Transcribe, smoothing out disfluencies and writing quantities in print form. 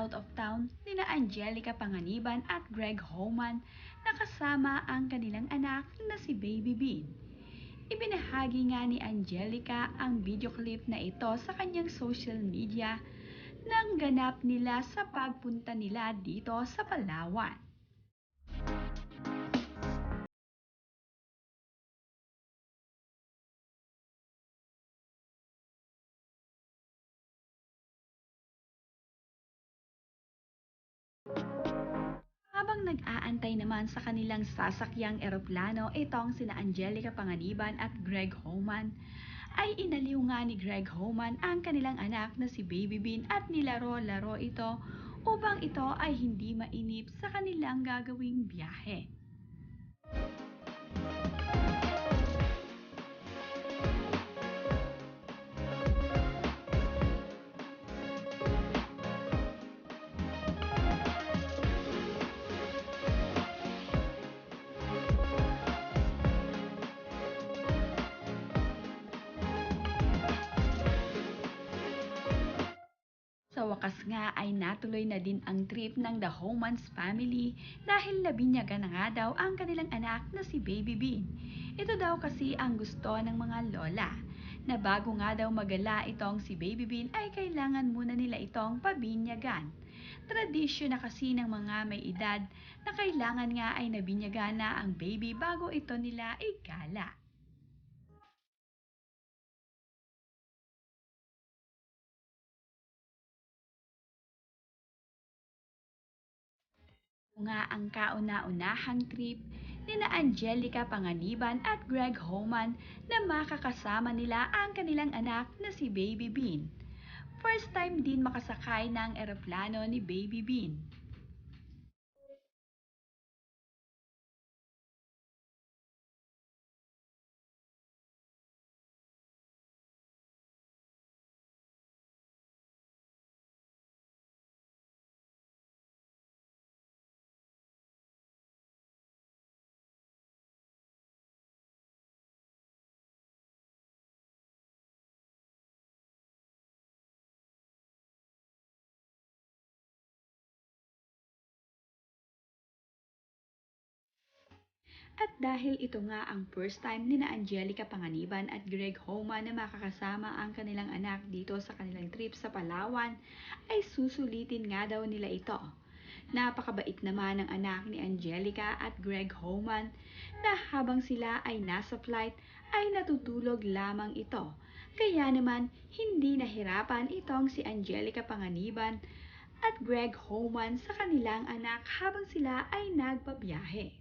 out of town nina Angelica Panganiban at Greg Homan na kasama ang kanilang anak na si Baby Bean. Ibinahagi nga ni Angelica ang video clip na ito sa kanyang social media nang ganap nila sa pagpunta nila dito sa Palawan. Habang nag-aantay naman sa kanilang sasakyang eroplano itong sina Angelica Panganiban at Greg Homan, ay inaliw nga ni Greg Homan ang kanilang anak na si Baby Bean at nilaro-laro ito upang ito ay hindi mainip sa kanilang gagawing biyahe. Sa wakas nga ay natuloy na din ang trip ng The Homans family dahil nabinyagan na nga daw ang kanilang anak na si Baby Bean. Ito daw kasi ang gusto ng mga lola, na bago nga daw magala itong si Baby Bean ay kailangan muna nila itong pabinyagan. Tradisyon na kasi ng mga may edad na kailangan nga ay nabinyagan na ang baby bago ito nila igala. Nga ang kauna-unahang trip nina Angelica Panganiban at Greg Homan na makakasama nila ang kanilang anak na si Baby Bean. First time din makasakay ng eroplano ni Baby Bean. At dahil ito nga ang first time ni na Angelica Panganiban at Greg Homan na makakasama ang kanilang anak dito sa kanilang trip sa Palawan, ay susulitin nga daw nila ito. Napakabait naman ng anak ni Angelica at Greg Homan na habang sila ay nasa flight ay natutulog lamang ito. Kaya naman hindi nahirapan itong si Angelica Panganiban at Greg Homan sa kanilang anak habang sila ay nagbabiyahe.